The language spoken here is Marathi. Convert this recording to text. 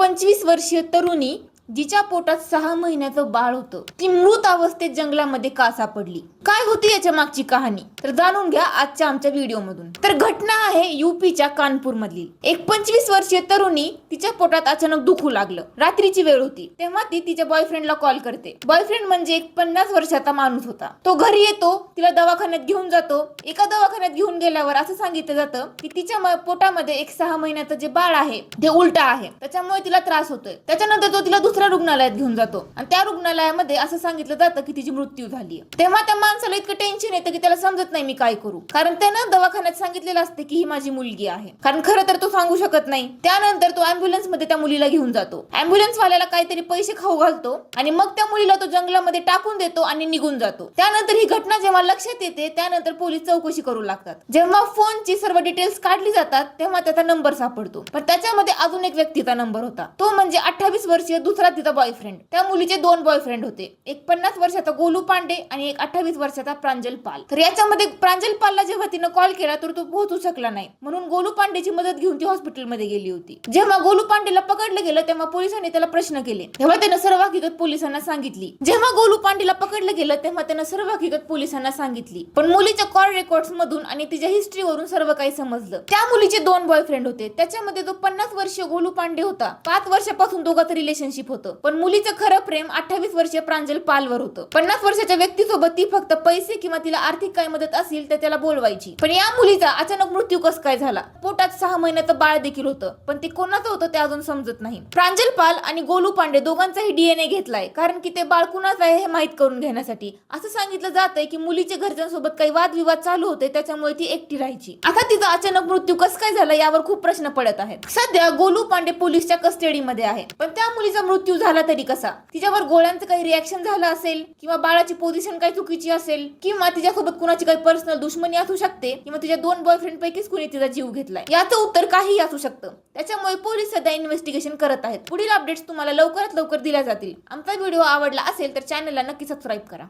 25 वर्षीय तरुणी जिच्या पोटात 6 महिन्याचं बाळ होतं, ती मृत अवस्थेत जंगलामध्ये का सापडली? काय होती याच्या मागची कहाणी? तर जाणून घ्या आजच्या आमच्या व्हिडिओमधून। तर घटना आहे यूपीच्या कानपूर मधली। एक 25 वर्षीय तरुणी तिच्या पोटात अचानक दुखू लागलं। रात्रीची वेळ होती, तेव्हा ती तिच्या बॉयफ्रेंडला कॉल करते। बॉयफ्रेंड म्हणजे एक 50 वर्षाचा माणूस होता। तो घरी येतो, तिला दवाखान्यात घेऊन जातो। एका दवाखान्यात घेऊन गेल्यावर असं सांगितलं जातं की तिच्या पोटामध्ये एक 6 महिन्याचं जे बाळ आहे ते उलट आहे, त्याच्यामुळे तिला त्रास होतोय। त्याच्यानंतर तो तिला दुसऱ्या रुग्णालयात घेऊन जातो आणि त्या रुग्णालयामध्ये असं सांगितलं जातं की तिची मृत्यू झाली। तेव्हा त्या माणसाला इतकं टेन्शन येतं की त्याला समजत नाही मी काय करू, कारण त्यानं दवाखान्यात सांगितलेलं असते की ही माझी मुलगी आहे, कारण खरं तर तो सांगू शकत नाही। त्यानंतर तो ॲम्ब्युलन्स मध्ये त्या मुलीला घेऊन जातो। ॲम्ब्युलन्स वाल्याला काहीतरी पैसे खाऊ घालतो आणि मग त्या मुलीला तो जंगलामध्ये टाकून देतो आणि निघून जातो। त्यानंतर ही घटना जेव्हा लक्षात येते त्यानंतर पोलीस चौकशी करू लागतात। जेव्हा फोनची सर्व डिटेल्स काढली जातात तेव्हा त्याचा नंबर सापडतो, पण त्याच्यामध्ये अजून एक व्यक्तीचा नंबर होता, तो म्हणजे 28 वर्षीय दुसरा तिचा बॉयफ्रेंड। त्या मुलीचे 2 बॉयफ्रेंड होते, एक 50 वर्षाचा गोलू पांडे आणि एक 28 वर्षाचा प्रांजल पाल। तर याच्यामध्ये प्रांजल पालला जेव्हा तिने कॉल केला तर तो पोहोचू शकला नाही, म्हणून गोलू पांडेची मदत घेऊन ती हॉस्पिटलमध्ये गेली होती। जेव्हा गोलू पांडेला पकडलं गेलं तेव्हा पोलिसांनी त्याला प्रश्न केले, तेव्हा त्याने सर्व हकीकत पोलिसांना सांगितली। जेव्हा गोलू पांडेला पकडलं गेलं तेव्हा त्याने सर्व हकीकत पोलिसांना सांगितली, पण मुलीच्या कॉल रेकॉर्ड्स मधून आणि तिच्या हिस्ट्रीवरून सर्व काही समजलं। त्या मुलीचे 2 बॉयफ्रेंड होते, त्याच्यामध्ये जो 50 वर्षीय गोलू पांडे होता 5 वर्षापासून दोघांचं रिलेशनशिप होतं, पण मुलीचं खरं प्रेम 28 वर्षीय प्रांजल पालवर होतं। 50 वर्षाच्या व्यक्तीसोबत ती फक्त पैसे किंवा तिला आर्थिक काही मदत असेल तर त्याला बोलवायची। पण या मुलीचा अचानक मृत्यू कस काय झाला? पोटात 6 महिन्याचं बाळ देखील होतं, पण ते कोणाचं होतं ते अजून समजत नाही। प्रांजल पाल आणि गोलू पांडे दोघांचाही डीएनए घेतलाय, कारण की ते बाळ कुणाचं आहे हे माहित करून घेण्यासाठी। असं सांगितलं जातंय की मुलीच्या घरच्यांसोबत काही वादविवाद चालू होते, त्याच्यामुळे ती एकटी राहायची। आता तिचा अचानक मृत्यू कस काय झाला यावर खूप प्रश्न पडत आहेत। सध्या गोलू पांडे पोलिसच्या कस्टडीमध्ये आहे, पण त्या मुलीचा मृत्यू झाला तरी कसा? तिच्यावर गोळ्यांचं काही रिएक्शन झालं असेल, किंवा बाळाची पोझिशन काही चुकीची असेल, किंवा तिच्यासोबत कुणाची काही पर्सनल दुश्मनी असू शकते, किंवा तिच्या 2 बॉयफ्रेंड पैकीच कुणी तिचा जीव घेतलाय। याचं उत्तर काही असू शकतं। त्याच्यामुळे पोलीस सध्या इन्व्हेस्टिगेशन करत आहेत। पुढील अपडेट्स तुम्हाला लवकरात लवकर दिल्या जातील। आमचा व्हिडिओ आवडला असेल तर चॅनलला नक्की सबस्क्राईब करा।